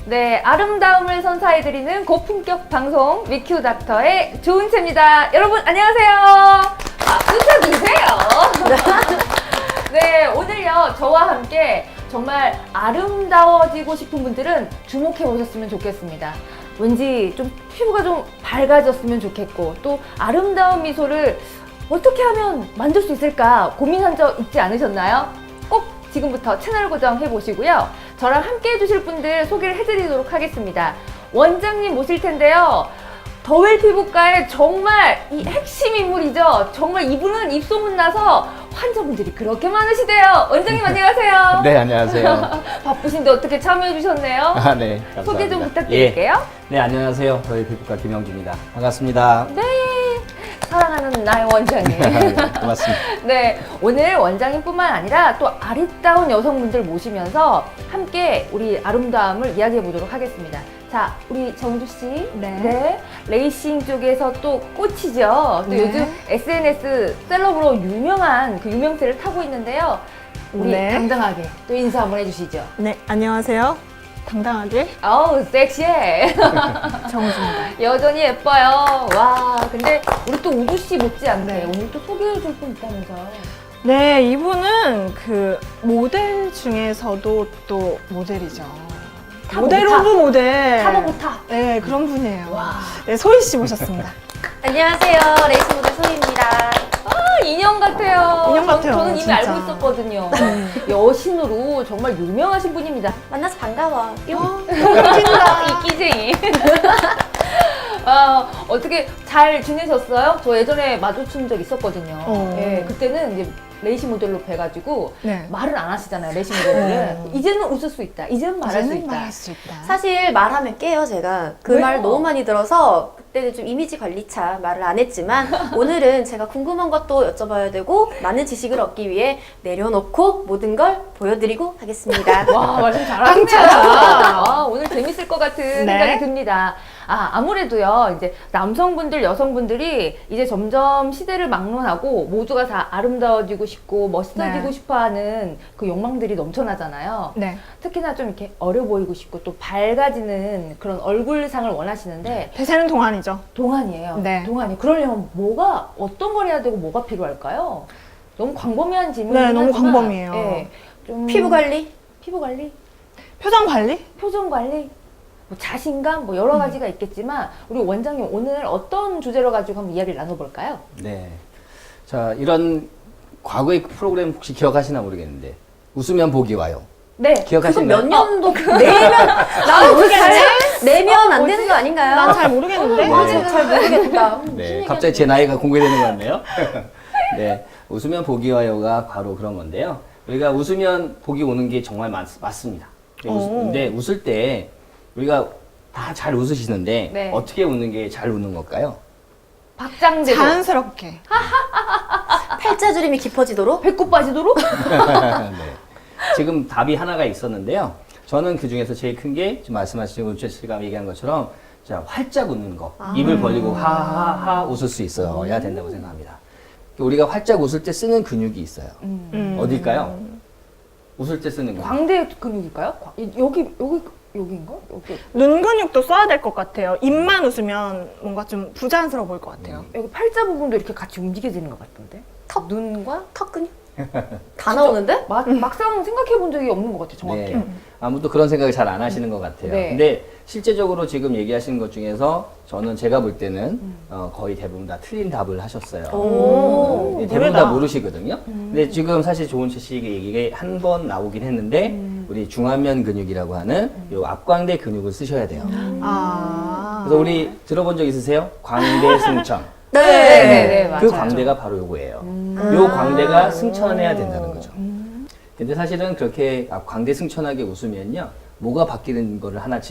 네, 아름다움을 선사해드리는 고품격 방송 위큐 닥터의 조은채입니다. 여러분 안녕하세요. 웃어주세요. 네, 오늘요 저와 함께 정말 아름다워지고 싶은 분들은 주목해 보셨으면 좋겠습니다. 왠지 좀 피부가 좀 밝아졌으면 좋겠고 또 아름다운 미소를 어떻게 하면 만들 수 있을까 고민한 적 있지 않으셨나요? 꼭 지금부터 채널 고정해 보시고요. 저랑 함께 해주실 분들 소개를 해드리도록 하겠습니다. 원장님 모실 텐데요. 더웰 피부과의 정말 이 핵심 인물이죠. 정말 이분은 입소문 나서 환자분들이 그렇게 많으시대요. 원장님 안녕하세요. 네, 안녕하세요. 바쁘신데 어떻게 참여해 주셨네요? 아, 네. 감사합니다. 소개 좀 부탁드릴게요. 예. 네, 안녕하세요. 저희 피부과 김영주입니다. 반갑습니다. 네, 사랑하는 나의 원장님. 네, 고맙습니다. 네, 오늘 원장님뿐만 아니라 또 아리따운 여성분들 모시면서 함께 우리 아름다움을 이야기해 보도록 하겠습니다. 자, 우리 정주 씨, 네. 레이싱 쪽에서 또 꽃이죠. 또 네. 요즘 SNS 셀럽으로 유명한 그 유명세를 타고 있는데요. 우리 네. 당당하게 또 인사 한번 해주시죠. 네, 안녕하세요. 당당하게 어우, 섹시해. 정우주입니다. 여전히 예뻐요. 와, 근데 우리 또 우주 씨 못지않게 오늘 또 소개해 줄 분 있다면서요. 네, 이분은 그 모델 중에서도 또 모델이죠. 탑 모델 오브 탑. 오브 모델. 탑 오브 탑. 네, 그런 분이에요. 와. 네, 소희 씨 모셨습니다. 안녕하세요. 레이스 모델 소희입니다. 아, 인형 같아요. 인형 같아요, 저는 이미 진짜. 알고 있었거든요. 여신으로 정말 유명하신 분입니다. 만나서 반가워. 이 끼쟁이. 어떻게 잘 지내셨어요? 저 예전에 마주친 적 있었거든요. 예, 그때는 이제 레이싱 모델로 뵈가지고 네. 말을 안 하시잖아요, 레이싱 모델들은. 이제는 웃을 수 있다. 이제는 말할 수 이제는 있다. 말할 수 있다. 사실 말하면 깨요, 제가. 그 왜요? 말 너무 많이 들어서 그때는 좀 이미지 관리차 말을 안 했지만 오늘은 제가 궁금한 것도 여쭤봐야 되고 많은 지식을 얻기 위해 내려놓고 모든 걸 보여드리고 하겠습니다. 와, 말씀 잘하시네요. 아, 오늘 재밌을 것 같은 네. 생각이 듭니다. 아무래도요, 이제 남성분들, 여성분들이 이제 점점 시대를 막론하고 모두가 다 아름다워지고 싶고 멋있어지고 네. 싶어 하는 그 욕망들이 넘쳐나잖아요. 네. 특히나 좀 이렇게 어려 보이고 싶고 또 밝아지는 그런 얼굴상을 원하시는데 대세는 동안이죠. 동안이에요. 네. 동안이. 그러려면 어떤 걸 해야 되고 뭐가 필요할까요? 너무 광범위한 질문이긴 네, 너무 하지만, 광범위해요. 예, 좀 피부 관리? 피부 관리? 표정 관리? 표정 관리, 뭐 자신감, 뭐 여러 가지가 있겠지만 우리 원장님 오늘 어떤 주제로 가지고 한번 이야기를 나눠볼까요? 네. 자, 이런 과거의 프로그램 혹시 기억하시나 모르겠는데, 웃으면 복이 와요. 네. 그건 기억하시나요? 몇 년도 내면 나 모르겠네. 내면 안 되는 거 아닌가요? 난 잘 모르겠는데. 잘 모르겠다. 네, 갑자기 제 나이가 공개되는 것 같네요. 네, 웃으면 복이 와요가 바로 그런 건데요. 우리가 웃으면 복이 오는 게 정말 맞습니다. 근데 웃을 때 우리가 다 잘 웃으시는데 네. 어떻게 웃는 게 잘 웃는 걸까요? 박장대소. 자연스럽게. 팔자주름이 깊어지도록? 배꼽 빠지도록? 네. 지금 답이 하나가 있었는데요. 저는 그 중에서 제일 큰 게 지금 말씀하신 은채 씨가 얘기한 것처럼 자, 활짝 웃는 거. 입을 벌리고 하하하 웃을 수 있어야 된다고 생각합니다. 우리가 활짝 웃을 때 쓰는 근육이 있어요. 어딜까요? 웃을 때 쓰는 근육. 광대 근육일까요? 여기인가? 여기. 눈 근육도 써야 될 것 같아요. 입만 웃으면 뭔가 좀 부자연스러워 보일 것 같아요. 여기 팔자 부분도 이렇게 같이 움직여지는 것 같던데? 눈과? 턱 근육? 다 나오는데? 막상 생각해 본 적이 없는 것 같아요, 정확히. 네. 아무도 그런 생각을 잘 안 하시는 것 같아요. 네. 근데 실제적으로 지금 얘기하시는 것 중에서 저는 제가 볼 때는 거의 대부분 다 틀린 답을 하셨어요. 오. 네, 대부분 다 의외다. 모르시거든요. 근데 지금 사실 조은채 씨 얘기가 한 번 나오긴 했는데 우리 중안면 근육이라고 하는 요 앞광대 근육을 쓰셔야 돼요. 그래서 우리 들어본 적 있으세요? 광대 승천. 네, 그 맞아요. 광대가 바로 요거예요. 요 광대가 승천해야 된다는 거죠. 근데 사실은 그렇게 광대 승천하게 웃으면요, 뭐가 바뀌는 거를 하나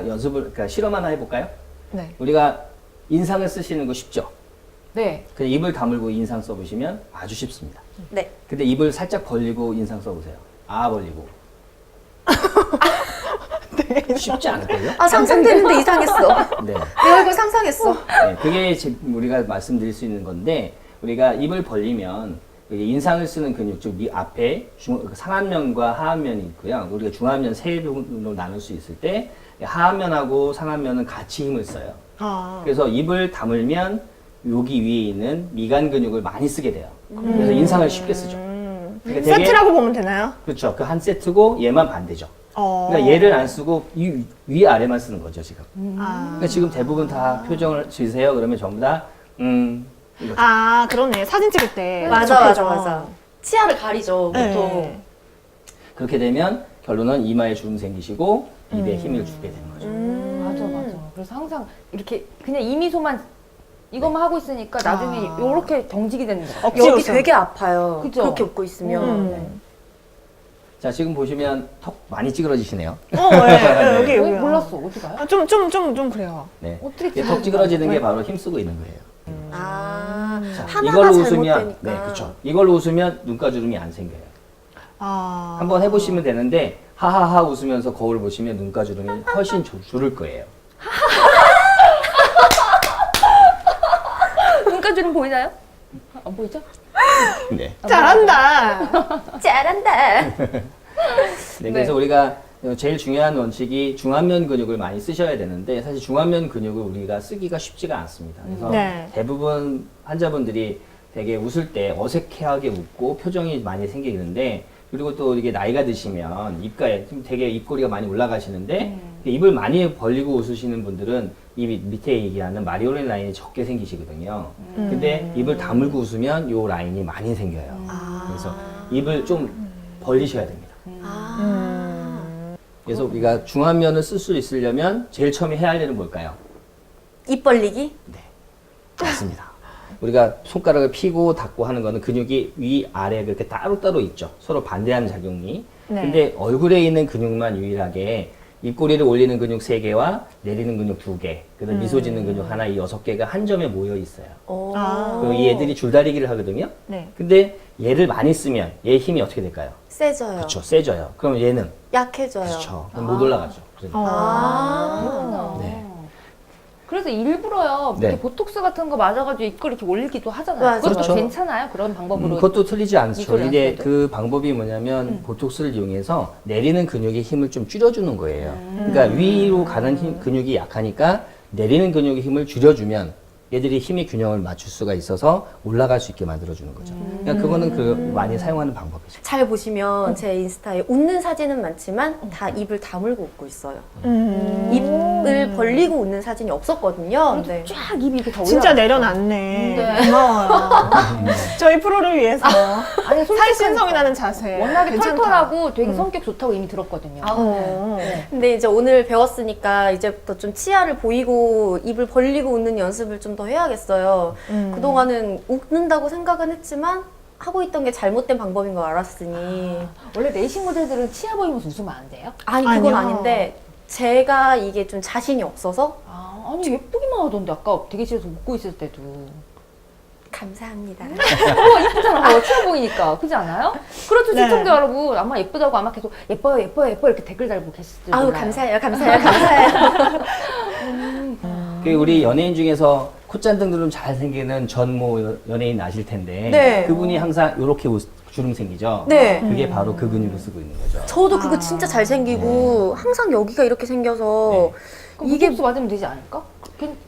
연습을, 그러니까 실험 하나 해볼까요? 네. 우리가 인상을 쓰시는 거 쉽죠? 네. 그냥 입을 다물고 인상 써보시면 아주 쉽습니다. 네. 근데 입을 살짝 벌리고 인상 써보세요. 벌리고. 쉽지 않을걸요? 아, 상상되는데 이상했어. 네. 내 얼굴 상상했어. 네, 그게 우리가 말씀드릴 수 있는 건데, 우리가 입을 벌리면 인상을 쓰는 근육, 즉 앞에 상안면과 하안면이 있고요. 우리가 중안면 세 부분으로 나눌 수 있을 때 하안면하고 상안면은 같이 힘을 써요. 아. 그래서 입을 다물면 여기 위에 있는 미간 근육을 많이 쓰게 돼요. 그래서 인상을 쉽게 쓰죠. 그러니까 되게- 세트라고 보면 되나요? 그렇죠. 그 한 세트고 얘만 반대죠. 어. 그러니까 얘를 안 쓰고 위 아래만 쓰는 거죠 지금. 아. 그러니까 지금 대부분 다 표정을 지으세요. 그러면 전부 다 이거죠. 아, 그러네. 사진 찍을 때. 맞아, 저 맞아, 표정. 맞아. 치아를 가리죠, 보통. 네. 그렇게 되면 결론은 이마에 주름 생기시고 입에 힘을 주게 되는 거죠. 맞아, 맞아. 그래서 항상 이렇게 그냥 이 미소만 이것만 하고 있으니까 나중에 아. 요렇게 정직이 되는 거예요. 억지 여기 웃음. 되게 아파요. 그죠? 그렇게 웃고 있으면. 자 지금 보시면 턱 많이 찌그러지시네요. 여기, 여기. 몰랐어. 어디 가요? 아, 좀 그래요. 네. 어떻게 이게 턱 찌그러지는 게 바로 힘쓰고 있는 거예요. 아, 자, 하나가 이걸로 웃으면 잘못되니까. 네, 그렇죠. 이걸로 웃으면 눈가주름이 안 생겨요. 아. 한번 해보시면 되는데 하하하 웃으면서 거울 보시면 눈가주름이 훨씬 줄을 거예요. 눈가주름 보이나요? 안 보이죠? 네. 잘한다. 잘한다. 네, 그래서 우리가 제일 중요한 원칙이 중안면 근육을 많이 쓰셔야 되는데 사실 중안면 근육을 우리가 쓰기가 쉽지가 않습니다. 그래서 네. 대부분 환자분들이 되게 웃을 때 어색해하게 웃고 표정이 많이 생기는데 그리고 또 이게 나이가 드시면 입가에 좀 되게 입꼬리가 많이 올라가시는데 입을 많이 벌리고 웃으시는 분들은 입 밑에 얘기하는 마리오렌 라인이 적게 생기시거든요. 근데 입을 다물고 웃으면 요 라인이 많이 생겨요. 그래서 입을 좀 벌리셔야 됩니다. 그래서 우리가 중안면을 쓸 수 있으려면 제일 처음에 해야 할 일은 뭘까요? 입 벌리기? 맞습니다. 우리가 손가락을 펴고 닫고 하는 거는 근육이 위, 아래 그렇게 따로따로 있죠. 서로 반대하는 작용이. 네. 근데 얼굴에 있는 근육만 유일하게 입꼬리를 올리는 근육 3개와 내리는 근육 2개, 그다음 미소 짓는 근육 하나, 이 6개가 한 점에 모여 있어요. 오. 아. 그리고 이 애들이 줄다리기를 하거든요. 네. 근데 얘를 많이 쓰면 얘 힘이 어떻게 될까요? 세져요. 그렇죠. 세져요. 그럼 얘는 약해져요. 그렇죠. 그럼 못 올라가죠. 그러니까. 아. 네. 그래서 일부러요. 네. 이렇게 보톡스 같은 거 맞아가지고 입꼬리 이렇게 올리기도 하잖아요. 맞아요. 그것도 그렇죠. 괜찮아요? 그런 방법으로. 그것도 틀리지 않죠. 미소를 이게 안 써도? 그 방법이 뭐냐면 보톡스를 이용해서 내리는 근육의 힘을 좀 줄여주는 거예요. 그러니까 위로 가는 근육이 약하니까 내리는 근육의 힘을 줄여주면 얘들이 힘의 균형을 맞출 수가 있어서 올라갈 수 있게 만들어주는 거죠. 그러니까 그거는 그 많이 사용하는 방법이죠. 잘 보시면 제 인스타에 웃는 사진은 많지만 다 입을 다물고 웃고 있어요. 입을 벌리고 웃는 사진이 없었거든요. 네. 쫙 입이 이렇게 더 진짜 올라가. 내려놨네. 네. 고마워요. 저희 프로를 위해서. 아니, 솔직히 살신성이 나는 자세. 워낙에 괜찮다. 털털하고 되게 성격 좋다고 이미 들었거든요. 어. 근데 이제 오늘 배웠으니까 이제부터 좀 치아를 보이고 입을 벌리고 웃는 연습을 좀 더 해야겠어요. 그동안은 웃는다고 생각은 했지만 하고 있던 게 잘못된 방법인 걸 알았으니. 원래 레이싱 모델들은 치아 보이면서 웃으면 안 돼요? 아니, 그건 아니요. 아닌데 제가 이게 좀 자신이 없어서 아니 예쁘기만 하던데 아까 대기실에서 웃고 있을 때도. 감사합니다. 예쁘잖아. 치아 보이니까. 그렇지 않아요? 그렇죠, 네. 시청자 여러분. 아마 예쁘다고 아마 계속 예뻐요, 예뻐요, 예뻐요 이렇게 댓글 달고 계시죠. 아우, 감사해요, 감사해요, 감사해요. 그 우리 연예인 중에서 콧잔등 주름 잘 생기는 전모 연예인 아실 텐데 네. 그분이 항상 이렇게 주름 생기죠. 네. 그게 바로 그 근육을 쓰고 있는 거죠. 저도 그거 진짜 잘 생기고 항상 여기가 이렇게 생겨서 네. 그럼 이게 보톡스 맞으면 되지 않을까?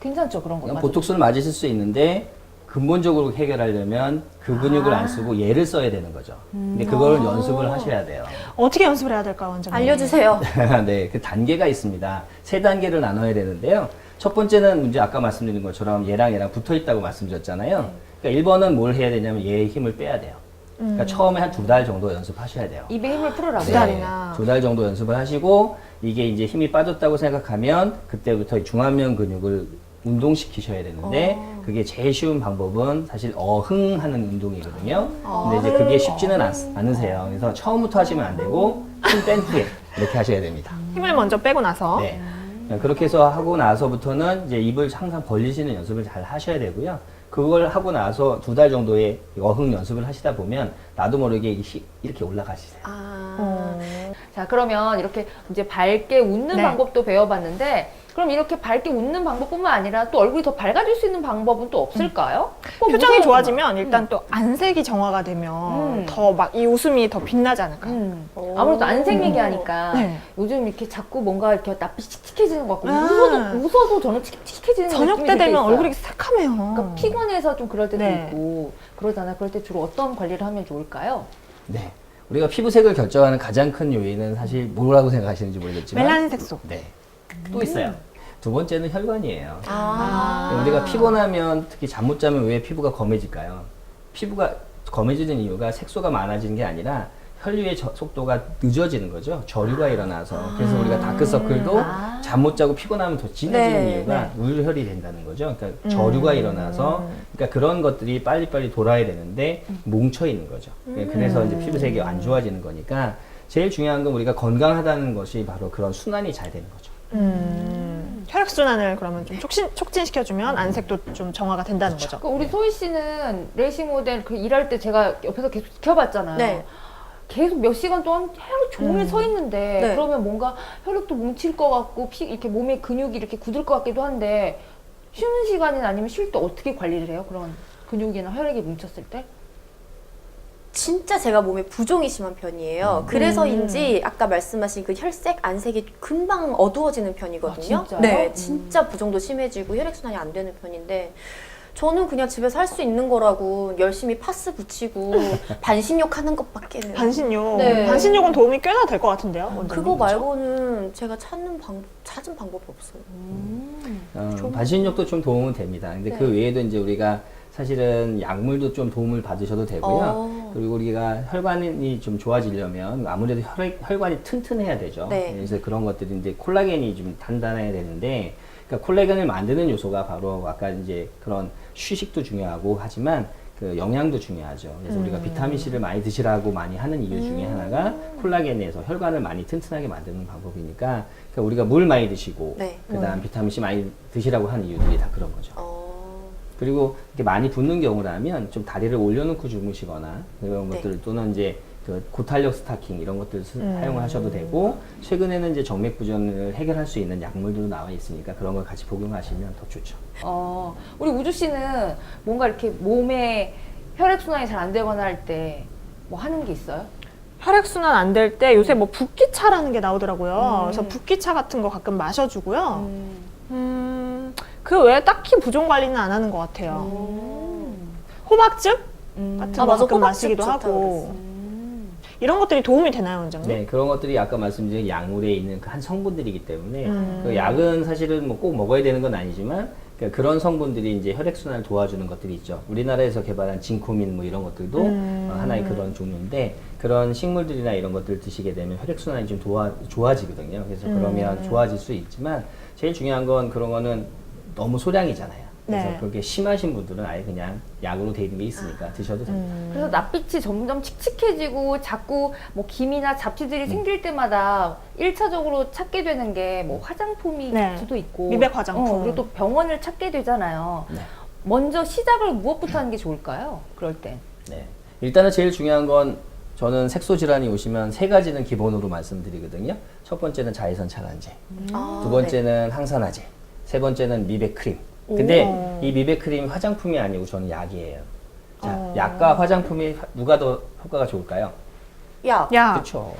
괜찮죠 그런 거. 그냥 맞으면. 보톡스를 맞으실 수 있는데 근본적으로 해결하려면 그 근육을 안 쓰고 얘를 써야 되는 거죠. 근데 그걸 연습을 하셔야 돼요. 어떻게 연습을 해야 될까요, 원장님? 알려주세요. 네, 그 단계가 있습니다. 3단계를 나눠야 되는데요. 첫 번째는 이제 아까 말씀드린 것처럼 얘랑 붙어 있다고 말씀드렸잖아요. 그러니까 1번은 뭘 해야 되냐면 얘의 힘을 빼야 돼요. 그러니까 처음에 한 2달 정도 연습하셔야 돼요. 입에 힘을 풀으라고. 두 달이나. 2달 정도 연습을 하시고 이게 이제 힘이 빠졌다고 생각하면 그때부터 이 중안면 근육을 운동시키셔야 되는데 그게 제일 쉬운 방법은 사실 어흥하는 운동이거든요. 근데 이제 그게 쉽지는 않으세요. 그래서 처음부터 하시면 안 되고 힘 뺀 후에 이렇게 하셔야 됩니다. 힘을 먼저 빼고 나서. 네. 그렇게 해서 하고 나서부터는 이제 입을 항상 벌리시는 연습을 잘 하셔야 되고요. 그걸 하고 나서 2달 정도의 어흥 연습을 하시다 보면 나도 모르게 이렇게 올라가시세요. 아, 자 그러면 이렇게 이제 밝게 웃는 네. 방법도 배워봤는데 그럼 이렇게 밝게 웃는 방법뿐만 아니라 또 얼굴이 더 밝아질 수 있는 방법은 또 없을까요? 꼭 표정이 무서워서만. 좋아지면 일단 또 안색이 정화가 되면 더 막 이 웃음이 더 빛나지 않을까요? 아무래도 안색 얘기하니까 네. 요즘 이렇게 자꾸 뭔가 이렇게 낯이 칙칙해지는 것 같고 아. 웃어도 저는 칙칙해지는 저녁 느낌이 때 되게 되면 있어요. 얼굴이 새카매요. 그러니까 피곤해서 좀 그럴 때도 네. 있고 그러잖아요. 그럴 때 주로 어떤 관리를 하면 좋을까요? 네. 우리가 피부색을 결정하는 가장 큰 요인은 사실 뭐라고 생각하시는지 모르겠지만 멜라닌 색소. 네. 또 있어요. 두 번째는 혈관이에요. 아. 우리가 피곤하면 특히 잠 못 자면 왜 피부가 검해질까요? 피부가 검해지는 이유가 색소가 많아지는 게 아니라 혈류의 속도가 늦어지는 거죠. 저류가 일어나서. 그래서 우리가 다크서클도 잠 못 자고 피곤하면 더 진해지는 네, 이유가 울혈이 된다는 거죠. 그러니까 저류가 일어나서 그러니까 그런 것들이 빨리빨리 돌아야 되는데 뭉쳐 있는 거죠. 그래서 이제 피부색이 안 좋아지는 거니까 제일 중요한 건 우리가 건강하다는 것이 바로 그런 순환이 잘 되는 거죠. 혈액순환을 그러면 좀 촉진시켜주면 안색도 좀 정화가 된다는 거죠. 그러니까 우리 소희 씨는 레이싱 모델 그 일할 때 제가 옆에서 계속 지켜봤잖아요. 네. 계속 몇 시간 동안 하루 종일 서 있는데 네. 그러면 뭔가 혈액도 뭉칠 것 같고 이렇게 몸에 근육이 이렇게 굳을 것 같기도 한데 쉬는 시간이나 아니면 쉴 때 어떻게 관리를 해요? 그런 근육이나 혈액이 뭉쳤을 때? 진짜 제가 몸에 부종이 심한 편이에요. 그래서인지 아까 말씀하신 그 혈색, 안색이 금방 어두워지는 편이거든요. 아, 진짜요? 네, 진짜 부종도 심해지고 혈액순환이 안 되는 편인데 저는 그냥 집에서 할 수 있는 거라고 열심히 파스 붙이고 반신욕 하는 것밖에는 반신욕. 네. 반신욕은 도움이 꽤나 될 것 같은데요. 원장님. 그거 말고는 제가 찾은 방법이 없어요. 반신욕도 좀 도움은 됩니다. 근데 네. 그 외에도 이제 우리가 사실은 약물도 좀 도움을 받으셔도 되고요. 그리고 우리가 혈관이 좀 좋아지려면 아무래도 혈관이 튼튼해야 되죠. 네. 그래서 그런 것들이 이제 콜라겐이 좀 단단해야 되는데, 그러니까 콜라겐을 만드는 요소가 바로 아까 이제 그런 휴식도 중요하고 하지만 그 영양도 중요하죠. 그래서 우리가 비타민 C를 많이 드시라고 많이 하는 이유 중에 하나가 콜라겐에서 혈관을 많이 튼튼하게 만드는 방법이니까, 그러니까 우리가 물 많이 드시고 네. 그다음 비타민 C 많이 드시라고 하는 이유들이 다 그런 거죠. 그리고 이렇게 많이 붓는 경우라면 좀 다리를 올려놓고 주무시거나 그런 네. 것들 또는 이제 그 고탄력 스타킹 이런 것들 사용하셔도 되고, 최근에는 이제 정맥 부전을 해결할 수 있는 약물들도 나와 있으니까 그런 걸 같이 복용하시면 더 좋죠. 우리 우주 씨는 뭔가 이렇게 몸에 혈액순환이 잘 안 되거나 할 때 뭐 하는 게 있어요? 혈액순환 안 될 때 요새 뭐 붓기차라는 게 나오더라고요. 그래서 붓기차 같은 거 가끔 마셔주고요. 그 외에 딱히 부종 관리는 안 하는 것 같아요. 호박즙 같은 거 맞아. 가끔 호박즙 마시기도 좋다고 하고. 이런 것들이 도움이 되나요, 원장님? 네, 그런 것들이 아까 말씀드린 약물에 있는 그 한 성분들이기 때문에 그 약은 사실은 뭐 꼭 먹어야 되는 건 아니지만 그러니까 그런 성분들이 이제 혈액순환을 도와주는 것들이 있죠. 우리나라에서 개발한 진코민 뭐 이런 것들도 하나의 그런 종류인데, 그런 식물들이나 이런 것들 드시게 되면 혈액순환이 좀 좋아지거든요. 그래서 그러면 좋아질 수 있지만 제일 중요한 건 그런 거는 너무 소량이잖아요. 그래서 네. 그렇게 심하신 분들은 아예 그냥 약으로 돼 있는 게 있으니까 드셔도 됩니다. 그래서 낯빛이 점점 칙칙해지고 자꾸 뭐 기미나 잡티들이 생길 때마다 1차적으로 찾게 되는 게 뭐 화장품일 네. 수도 있고 미백 화장품. 그리고 또 병원을 찾게 되잖아요. 네. 먼저 시작을 무엇부터 하는 게 좋을까요? 그럴 땐. 네. 일단은 제일 중요한 건 저는 색소 질환이 오시면 세 가지는 기본으로 말씀드리거든요. 첫 번째는 자외선 차단제, 두 번째는 항산화제, 세 번째는 미백 크림. 근데 이 미백 크림 화장품이 아니고 저는 약이에요. 자, 약과 화장품이 누가 더 효과가 좋을까요? 야, 그렇죠.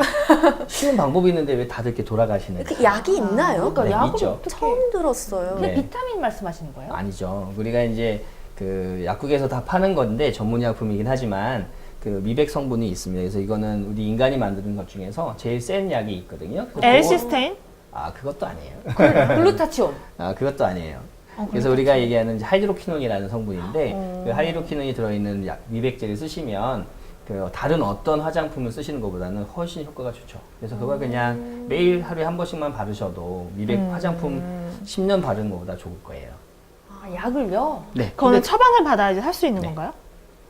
쉬운 방법이 있는데 왜 다들 이렇게 돌아가시는 그 거예요? 약이 있나요? 그러니까 네, 약을 있죠. 어떻게? 처음 들었어요. 근데 네. 비타민 말씀하시는 거예요? 아니죠. 우리가 이제 그 약국에서 다 파는 건데 전문의약품이긴 하지만 그 미백 성분이 있습니다. 그래서 이거는 우리 인간이 만드는 것 중에서 제일 센 약이 있거든요. L-시스테인? 아, 그것도 아니에요. 글루타치온. 아, 그것도 아니에요. 그래서 우리가 얘기하는 이제 하이드로퀴논이라는 성분인데 그 하이드로퀴논이 들어있는 미백제를 쓰시면 그 다른 어떤 화장품을 쓰시는 것보다는 훨씬 효과가 좋죠. 그래서 그걸 그냥 매일 하루에 한 번씩만 바르셔도 미백 화장품 10년 바르는 것보다 좋을 거예요. 아, 약을요? 네. 그거는 처방을 받아야지 할 수 있는 네. 건가요?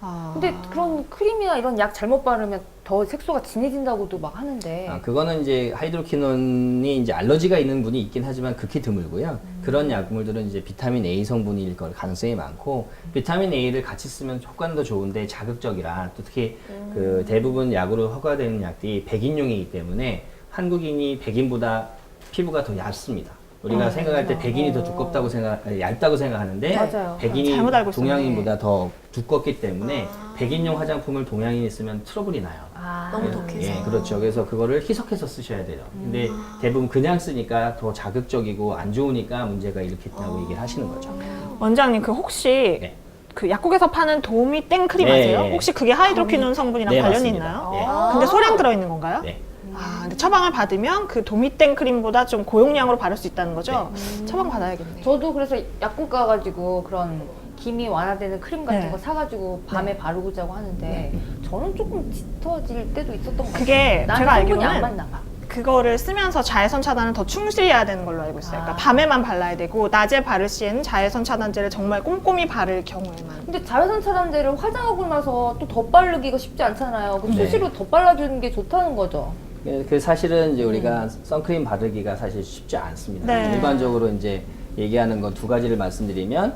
아. 근데 그런 크림이나 이런 약 잘못 바르면 더 색소가 진해진다고도 막 하는데. 그거는 이제 하이드로퀴논이 이제 알러지가 있는 분이 있긴 하지만 극히 드물고요. 그런 약물들은 이제 비타민 A 성분일 걸 가능성이 많고, 비타민 A를 같이 쓰면 효과는 더 좋은데 자극적이라, 또 특히 그 대부분 약으로 허가되는 약들이 백인용이기 때문에 한국인이 백인보다 피부가 더 얇습니다. 우리가 생각할 때 백인이 더 두껍다고 얇다고 생각하는데 맞아요. 백인이 잘못 알고 있었네. 동양인보다 더 두껍기 때문에 백인용 화장품을 동양인이 쓰면 트러블이 나요. 너무 독해서. 예, 그렇죠. 그래서 그거를 희석해서 쓰셔야 돼요. 근데 대부분 그냥 쓰니까 더 자극적이고 안 좋으니까 문제가 이렇게 있다고 얘기를 하시는 거죠. 원장님 그 혹시 네. 그 약국에서 파는 도미 땡크림 네, 아세요? 네. 혹시 그게 하이드로퀴논 성분이랑 네, 관련이 맞습니다. 있나요? 네. 근데 소량 들어있는 건가요? 네. 아, 근데 처방을 받으면 그 도미 땡크림보다 좀 고용량으로 바를 수 있다는 거죠? 처방 받아야겠네. 저도 그래서 약국 가가지고 그런 기미 완화되는 크림 같은 네. 거 사가지고 밤에 바르고 자고 하는데 저는 조금 짙어질 때도 있었던 것 같아요. 그게 나는 제가 성분이 안 알기로는 맞나 봐. 그거를 쓰면서 자외선 차단을 더 충실히 해야 되는 걸로 알고 있어요. 아. 그러니까 밤에만 발라야 되고 낮에 바를 시에는 자외선 차단제를 정말 꼼꼼히 바를 경우에만. 근데 자외선 차단제를 화장하고 나서 또 덧바르기가 쉽지 않잖아요. 그 네. 수시로 덧발라주는 게 좋다는 거죠. 그 사실은 이제 우리가 선크림 바르기가 사실 쉽지 않습니다. 네. 일반적으로 이제 얘기하는 건 두 가지를 말씀드리면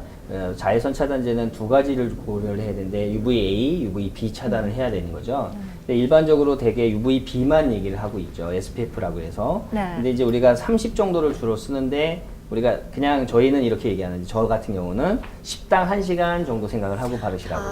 자외선 차단제는 두 가지를 고려를 해야 되는데 UVA, UVB 차단을 해야 되는 거죠. 근데 일반적으로 되게 UVB만 얘기를 하고 있죠. SPF라고 해서. 네. 근데 이제 우리가 30 정도를 주로 쓰는데 우리가 그냥 저희는 이렇게 얘기하는데 저 같은 경우는 10당 1시간 정도 생각을 하고 바르시라고.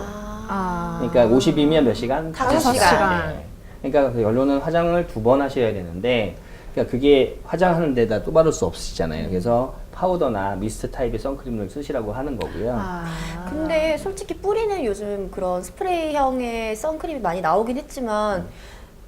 아. 그러니까 50이면 몇 시간? 5시간. 네. 그러니까 그 결론은 화장을 2번 하셔야 되는데, 그러니까 그게 화장하는 데다 또 바를 수 없으시잖아요. 그래서 파우더나 미스트 타입의 선크림을 쓰시라고 하는 거고요. 아. 근데 솔직히 뿌리는 요즘 그런 스프레이형의 선크림이 많이 나오긴 했지만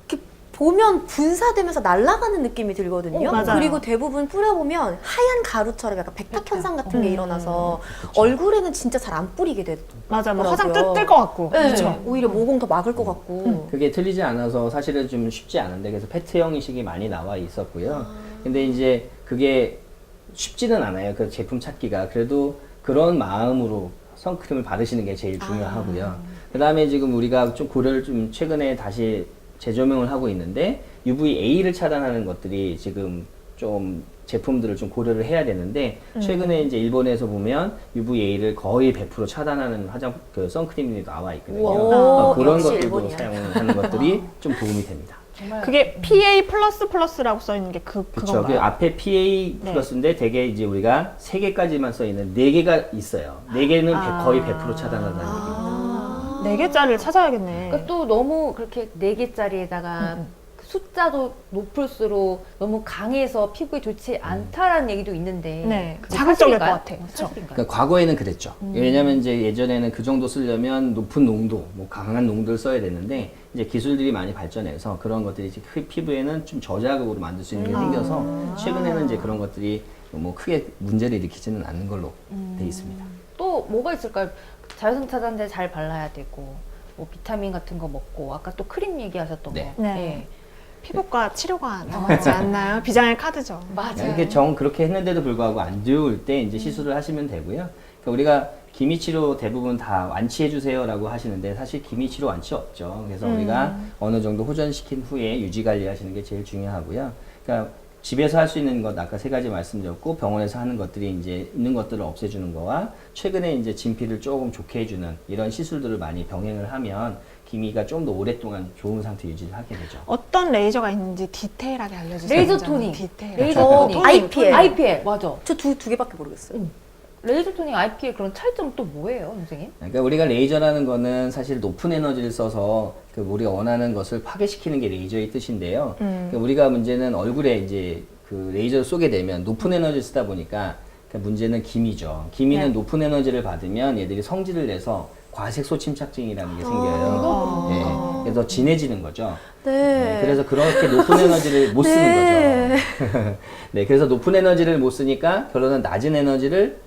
이렇게 보면 분사되면서 날아가는 느낌이 들거든요. 맞아요. 그리고 대부분 뿌려보면 하얀 가루처럼 약간 백탁 현상 같은 게 일어나서 얼굴에는 진짜 잘 안 뿌리게 돼. 맞아, 뭐 화장 더라고요. 뜰 것 같고. 네, 그렇죠. 오히려 모공 더 막을 것 같고. 그게 틀리지 않아서 사실은 좀 쉽지 않은데, 그래서 페트형 이식이 많이 나와 있었고요. 근데 이제 그게 쉽지는 않아요. 그 제품 찾기가. 그래도 그런 마음으로 선크림을 바르시는 게 제일 중요하고요. 그 다음에 지금 우리가 좀 고려를 좀 최근에 다시 재조명을 하고 있는데, UVA를 차단하는 것들이 지금 좀 제품들을 좀 고려를 해야 되는데, 최근에 이제 일본에서 보면 UVA를 거의 100% 차단하는 그 선크림이 나와 있거든요. 우와, 그런 역시 것들도 일본이야. 사용하는 것들이 좀 도움이 됩니다. 정말 그게 PA++라고 써 있는 게 그렇죠. 그 그건가요? 앞에 PA 네. 플러스인데 되게 이제 우리가 3개까지만 써 있는 4개가 있어요. 4개는 아. 거의 100% 차단한다는 얘기입니다. 아. 4개짜리를 찾아야겠네. 그러니까 또 너무 그렇게 4개짜리에다가 숫자도 높을수록 너무 강해서 피부에 좋지 않다라는 얘기도 있는데 네, 그게 자극적일 사실인가요? 것 같아요. 그렇죠. 사실인가요? 그러니까 과거에는 그랬죠. 왜냐면 이제 예전에는 그 정도 쓰려면 높은 농도, 뭐 강한 농도를 써야 되는데, 이제 기술들이 많이 발전해서 그런 것들이 이제 피부에는 좀 저자극으로 만들 수 있는 게 생겨서 최근에는 이제 그런 것들이 뭐 크게 문제를 일으키지는 않는 걸로 돼 있습니다. 또 뭐가 있을까요? 자외선 차단제 잘 발라야 되고 뭐 비타민 같은 거 먹고 아까 또 크림 얘기하셨던 네. 거. 네. 피부과 치료가 남았지 않나요? 비장의 카드죠. 맞아요. 이렇게 그렇게 했는데도 불구하고 안 좋을 때 이제 시술을 하시면 되고요. 그러니까 우리가 기미 치료 대부분 다 완치해 주세요라고 하시는데, 사실 기미 치료 완치 없죠. 그래서 우리가 어느 정도 호전시킨 후에 유지 관리하시는 게 제일 중요하고요. 그러니까 집에서 할 수 있는 것 아까 3가지 말씀드렸고, 병원에서 하는 것들이 이제 있는 것들을 없애주는 거와 최근에 이제 진피를 조금 좋게 해주는 이런 시술들을 많이 병행을 하면 기미가 좀 더 오랫동안 좋은 상태 유지를 하게 되죠. 어떤 레이저가 있는지 디테일하게 알려주세요. 레이저 원장님. 토닝. 디테일. 레이저 어, 토닝. IPL. IPL 맞아. 저 두 개밖에 모르겠어요. 레이저 토닝 IPL 그런 차이점 또 뭐예요, 선생님? 그러니까 우리가 레이저라는 거는 사실 높은 에너지를 써서 그 우리가 원하는 것을 파괴시키는 게 레이저의 뜻인데요. 그러니까 우리가 문제는 얼굴에 이제 그 레이저를 쏘게 되면 높은 에너지를 쓰다 보니까 그 문제는 기미죠. 기미는 네. 높은 에너지를 받으면 얘들이 성질을 내서 과색소 침착증이라는 게 생겨요. 네. 그래서 진해지는 거죠. 네. 그래서 그렇게 높은 에너지를 못 쓰는 네. 거죠. 네, 그래서 높은 에너지를 못 쓰니까 결론은 낮은 에너지를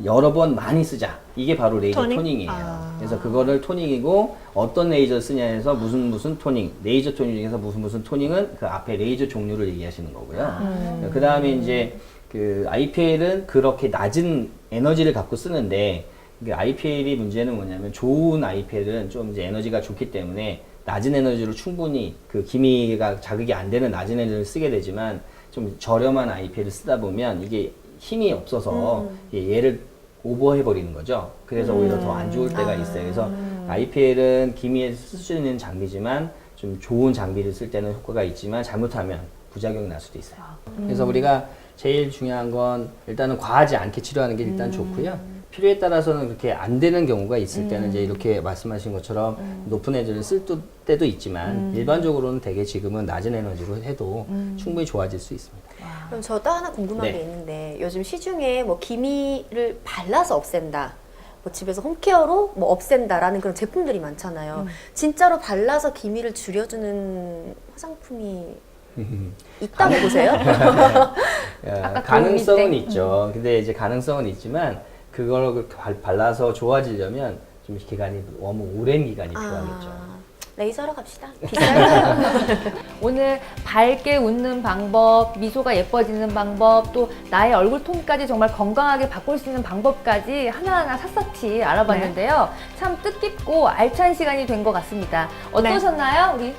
여러 번 많이 쓰자. 이게 바로 레이저 토닝? 토닝이에요. 아. 그래서 그거를 토닝이고, 어떤 레이저 쓰냐 해서 무슨 토닝, 레이저 토닝 중에서 무슨 토닝은 그 앞에 레이저 종류를 얘기하시는 거고요. 그 다음에 이제 그 IPL은 그렇게 낮은 에너지를 갖고 쓰는데, IPL이 문제는 뭐냐면 좋은 IPL은 좀 이제 에너지가 좋기 때문에 낮은 에너지로 충분히 그 기미가 자극이 안 되는 낮은 에너지를 쓰게 되지만, 좀 저렴한 IPL을 쓰다 보면 이게 힘이 없어서 얘를 오버해 버리는 거죠. 그래서 오히려 더 안 좋을 때가 있어요. 그래서 IPL은 기미에 쓸 수 있는 장비지만 좀 좀 좋은 장비를 쓸 때는 효과가 있지만 잘못하면 부작용이 날 수도 있어요. 그래서 우리가 제일 중요한 건 일단은 과하지 않게 치료하는 게 일단 좋고요. 필요에 따라서는 그렇게 안 되는 경우가 있을 때는 이제 이렇게 말씀하신 것처럼 높은 에너지를 쓸 때도 있지만 일반적으로는 되게 지금은 낮은 에너지로 해도 충분히 좋아질 수 있습니다. 그럼 저 또 하나 궁금한 네. 게 있는데 요즘 시중에 뭐 기미를 발라서 없앤다. 뭐 집에서 홈케어로 뭐 없앤다라는 그런 제품들이 많잖아요. 진짜로 발라서 기미를 줄여주는 화장품이 있다고 보세요? 아까 가능성은 도움이 있죠. 근데 이제 가능성은 있지만 그걸 발라서 좋아지려면 좀 기간이 너무 오랜 기간이 필요하겠죠. 레이저로 갑시다. 비싸요. 오늘 밝게 웃는 방법, 미소가 예뻐지는 방법, 또 나의 얼굴 톤까지 정말 건강하게 바꿀 수 있는 방법까지 하나하나 샅샅이 알아봤는데요. 참 뜻깊고 알찬 시간이 된 것 같습니다. 어떠셨나요? 우리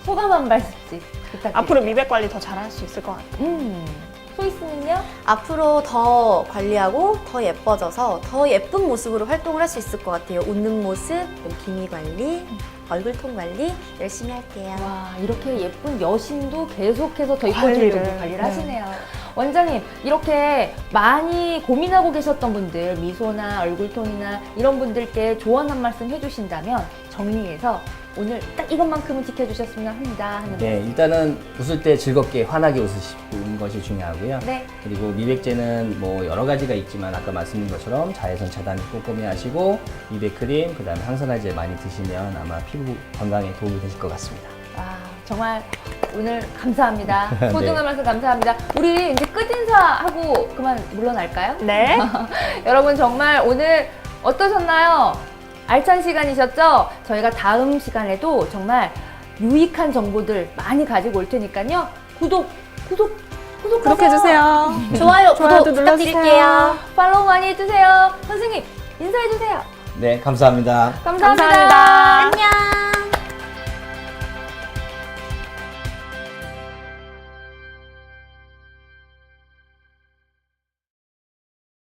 소감 한 말씀씩 부탁드립니다. 앞으로 미백 관리 더 잘할 수 있을 것 같아요. 소희씨는요? 앞으로 더 관리하고 더 예뻐져서 더 예쁜 모습으로 활동을 할 수 있을 것 같아요. 웃는 모습, 기미 관리, 얼굴톤 관리 열심히 할게요. 와, 이렇게 예쁜 여신도 계속해서 더 이뻐지려고 관리를 하시네요. 원장님, 이렇게 많이 고민하고 계셨던 분들, 미소나 얼굴톤이나 이런 분들께 조언 한 말씀 해주신다면 정리해서 오늘 딱 이것만큼은 지켜주셨으면 합니다. 하는 네, 일단은 웃을 때 즐겁게 환하게 웃으시는 것이 중요하고요. 네. 그리고 미백제는 뭐 여러 가지가 있지만 아까 말씀드린 것처럼 자외선 차단 꼼꼼히 하시고 미백 크림, 그다음에 항산화 젤 많이 드시면 아마 피부 건강에 도움이 되실 것 같습니다. 와, 정말 오늘 감사합니다. 네. 소중한 말씀 감사합니다. 우리 이제 끝인사하고 그만 물러날까요? 네. 여러분 정말 오늘 어떠셨나요? 알찬 시간이셨죠? 저희가 다음 시간에도 정말 유익한 정보들 많이 가지고 올 테니까요. 구독해주세요. 좋아요, 좋아요도 구독 눌러주세요. 부탁드릴게요. 팔로우 많이 해주세요. 선생님 인사해주세요. 네, 감사합니다. 감사합니다. 감사합니다. 안녕.